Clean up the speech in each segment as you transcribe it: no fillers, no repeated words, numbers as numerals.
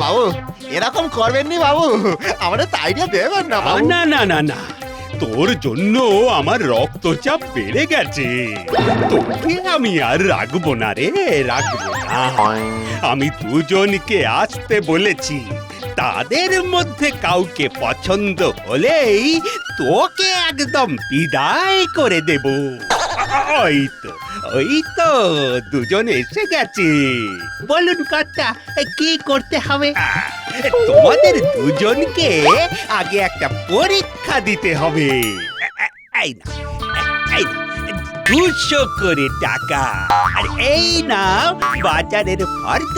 বাবু এরকম করবেন নি বাবু, আমাদের তো আইডিয়া দেবেন না বাবু। না না না না, তোর জন্য আমার রক্তচাপ বেড়ে গেছে। তোকে আমি আর রাখবো না রে, রাখবো না। আমি দুজনকে আসতে বলেছি, তাদের মধ্যে কাউকে পছন্দ হলেই তোকে একদম বিদায় করে দেব। ওই তো, ওই তো দুজন এসে গেছে। বলুন কর্তা, কি করতে হবে? তোমাদের দুজনকে আগে একটা পরীক্ষা দিতে হবে। এই না, এই না, 200 করে টাকা। আর এই নাও বাজারের ফর্দ।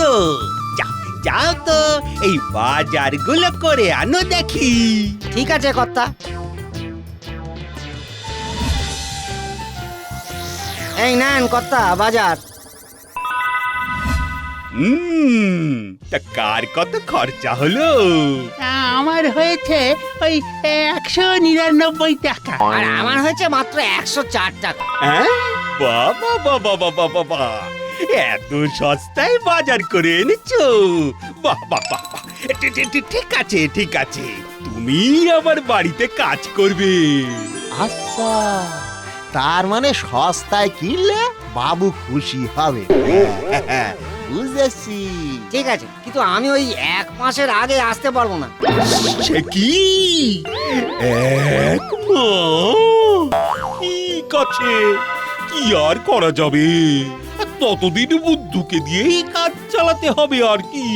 যাও, যাও তো এই বাজারগুলো করে আনো দেখি। ঠিক আছে কর্তা। এই নেন কর্তা বাজার। তা কার কত খরচা হলো? আমার হয়েছে ওই 199 টাকা। আর আমার হয়েছে মাত্র 104 টাকা। হ্যাঁ, বাবা বাবা বাবা বাবা, এত সস্তায় বাজার করে এনেছো। বাহ বাহ বাহ বাহ। ঠিক আছে, ঠিক আছে, তুমি আমার বাড়িতে কাজ করবে। আচ্ছা, তার মানে সস্তায় কিনলে বাবু খুশি হবে। বুঝেছি। ঠিক আছে, কিন্তু আমি ওই 1 মাসের আগে আসতে পারবো না। সে কি? এক মাস? ঠিক আছে, কি আর করা যাবে, ততদিন বুদ্ধুকে দিয়েই কাজ চালাতে হবে আর কি।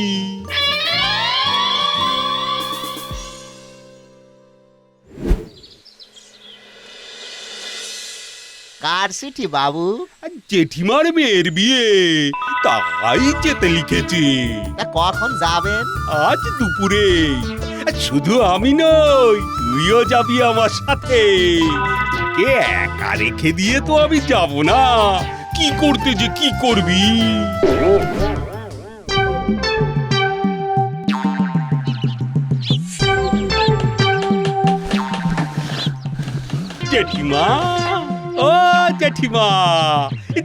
কার চিঠি বাবু? জেঠিমার মেয়ের বিয়ে, তাই যেতে লিখেছি। তা কখন যাবেন? আজ দুপুরে। শুধু আমি নই, তুইও যাবি আমার সাথে। তোকে একা রেখে দিয়ে তো আমি যাব না। কি করতে যে কি করবি? জেঠিমা, ও জেঠিমা,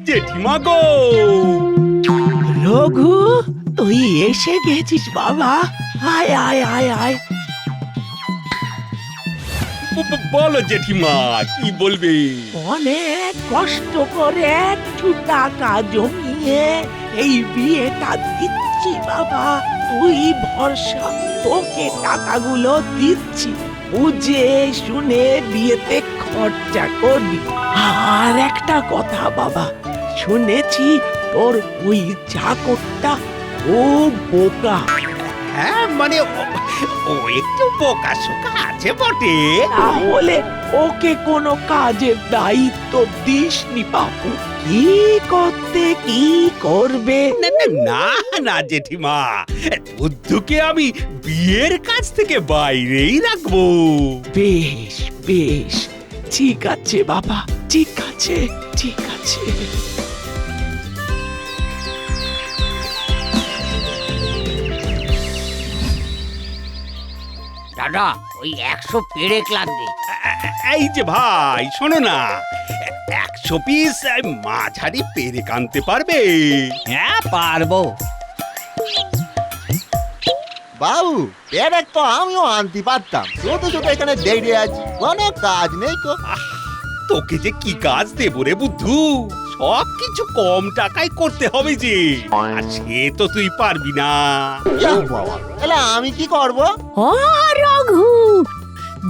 জেঠিমা গো। রঘু, তুই এসে গেছিস বাবা। আয় আয় আয় আয়। বলো জেঠিমা, কি বলবে? অনেক কষ্ট করে একটু টাকা জমিয়ে এই বিয়েটা দিচ্ছি বাবা। তুই ভরসা, তোকে টাকাগুলো দিচ্ছি। বুঝে শুনে বিয়েতে খরচা করবি। আর একটা কথা বাবা, শুনেছি তোর ওই চাকরটা খুব বোকা। হ্যাঁ, মানে ও একটু বোকা শোকা আছে বটে। তাহলে ওকে কোনো কাজের দায়িত্ব দিসনি বাপু। কি করতে কি করবে? না না না না জেঠিমা, বুদ্ধুকে আমি বিয়ের কাজ থেকে বাইরেই রাখবো। বেশ বেশ, ঠিক আছে বাবা, ঠিক আছে, ঠিক আছে। দাদা, ওই 100 পেরেক লাগবে। এই যে ভাই, শোনো না, 100 পিস মাঝারি পেরেক আনতে পারবে? হ্যাঁ পারবো। বাবু পেরেক তো আমিও আনতে পারতাম, শুধু শুধু এখানে দেখে আছি, কোনো কাজ নেই তো। তোকে যে কি কাজ দেবো রে বুদ্ধু, সব কিছু কম টাকায় করতে হবে যে, আর সে তো তুই পারবি না। ইয়া বাবা, তাহলে আমি কি করব? ও রঘু,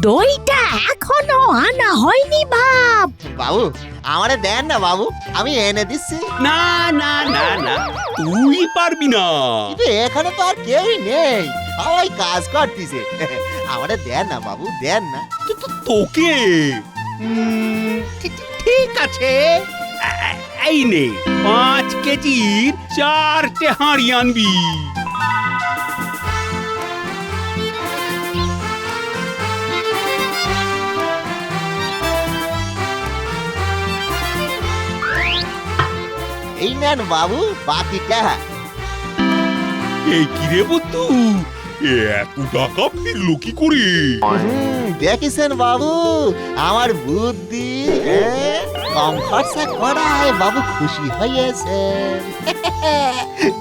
দইটা এখনো আনা হয়নি বাপ। বাবু আমারে দেন না বাবু, আমি এনে দিচ্ছি। না না না না, তুই পারবি না। কিন্তু এখানে তো আর কেউই নেই, সবাই কাজ করতেছে। আমারে দেন না বাবু, দেন না। তোকে ঠিক আছে, এই নে 5 কেজির 4টে হাঁড়ি আনবি। এই নেন বাবু বাকিটা। এই কি রে বুদ্ধু, এত টাকা ফিরলো কি করে? দেখিছেন বাবু আমার বুদ্ধি, কম খরচা করায় বাবু খুশি হয়েছে।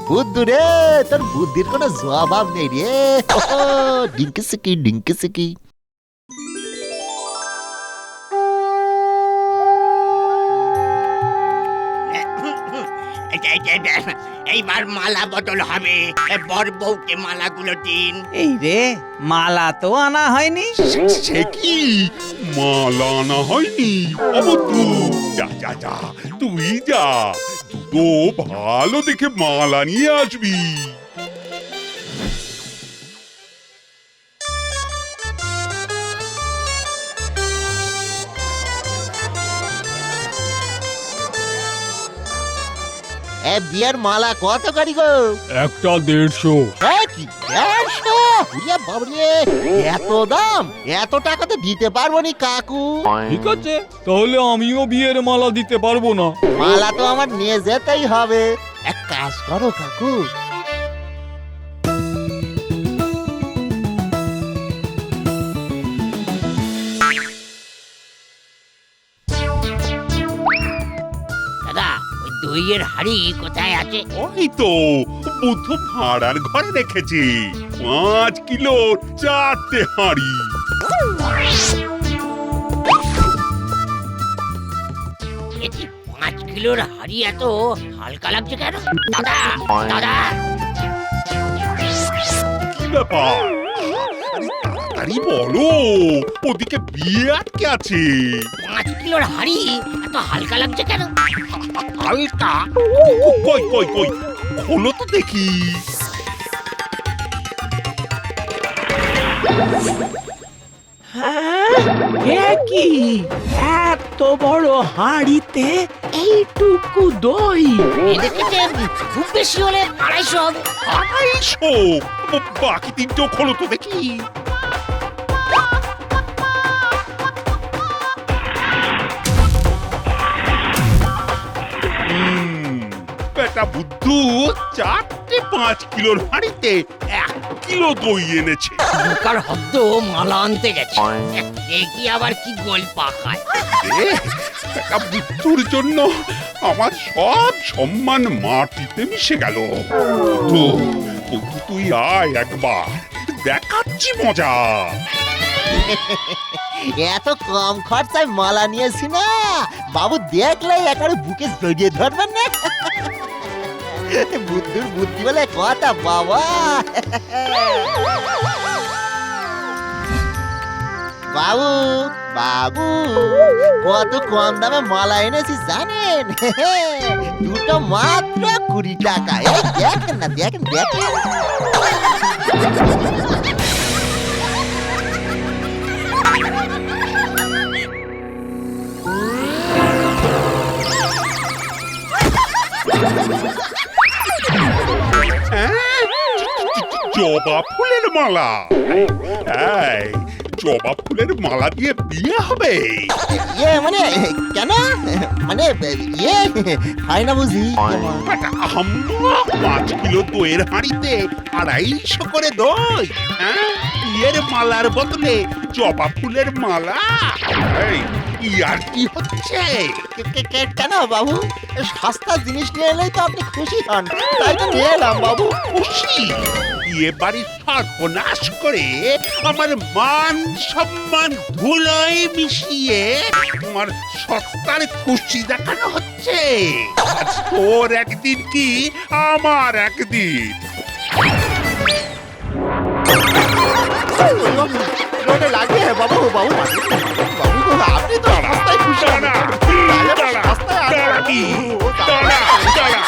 বুদ্ধু রে, তোর বুদ্ধির কোনো জবাব নেই রে। ডিঙ্কি সিকি ডিঙ্কি সিকি। এইবার মালা বদল হবে, বর বউকে মালাগুলো দিন। এই রে, মালা তো আনা হয়নি। সে কি মালা আনা হয়নি? অবতু যা যা যা, তুই যা, দুটো ভালো দেখে মালা নিয়ে আসবি। বিয়ের মালা কত করি গো? একটা 150। হ্যাঁ কি 150? উড়িয়া বাবরে, এত দাম? এত টাকা তো দিতে পারবো নি কাকু। ঠিক আছে, তাহলে আমিও বিয়ের মালা দিতে পারবো না। মালা তো আমার নিয়ে যেতেই হবে। এক কাজ করো কাকু, দাদা, ওই দইয়ের হাড়ি কোথায় আছে? ওই তো বুদ্ধ ভাড়ার ঘরে রেখেছি, 5 কিলো 4টে হাঁড়ি। এটি 5 কিলোর হাড়ি এত হালকা লাগছে কেন? দাদা, দাদা, কি ব্যাপার? আরে তাড়াতাড়ি বলো, ওদিকে বিয়ে আটকে আছে। 5 কিলোর হাড়ি এত হালকা লাগছে কেন? হালকা? কই কই কই, খোলো তো দেখি। হ্যাঁ, কি এত বড় হাঁড়িতে এইটুকু দই? দেখেছে, খুব বেশি হলে 250 হবে। 250? বাকি 3টেও খোলো তো দেখি। বেটা বুদ্ধু 4টে 5 কিলোর হাঁড়িতে 1 কিলো দই এনেছে। বোকার হদ্দ মালা আনতে গেছে, দেখি আবার কি গোল পাকায়। বেটা বুদ্ধুর জন্য আমার সব সম্মান মাটিতে মিশে গেল। বুদ্ধু, বুদ্ধু তুই আয় একবার, দেখাচ্ছি মজা। এত কম খরচায় মালা নিয়েছি না, বাবু দেখলেই একেবারে বুকে জড়িয়ে ধরবেন না। বুদ্ধুর বুদ্ধি বলে কথা বাবা। বাবু বাবু, কত কম দামে মালা এনেছি জানেন? দুটো মাত্র 20 টাকা। এই দেখেন না, দেখেন দেখেন। জবা ফুলের মালা? এই জবা ফুলের মালা দিয়ে বিয়ে হবে? মানে কেন? মানে হয় না বুঝি? বেটা আহাম্মা, 5 কিলো দইয়ের হাঁড়িতে 250 করে দই। হ্যাঁ, বিয়ের মালার বদলে জবা ফুলের মালা? এই ইয়ার কি হচ্ছে? কেন বাবু? সস্তা জিনিস নিয়ে এলেই তো আপনি খুশি হন, তাই তো নিয়ে এলাম বাবু। খুশি? বিয়ে বাড়ির সর্বনাশ করে আমার মান সম্মান ধুলোয় মিশিয়ে তোমার সস্তার খুশি দেখানো হচ্ছে। আজ তোর একদিন কি আমার একদিন। রোডে লাগে বাবু, বাবু বাবু, আপনি তো সস্তায় খুশি হন। দাঁড়া, দাঁড়া, দাঁড়া কি? দাঁড়া, দাঁড়া।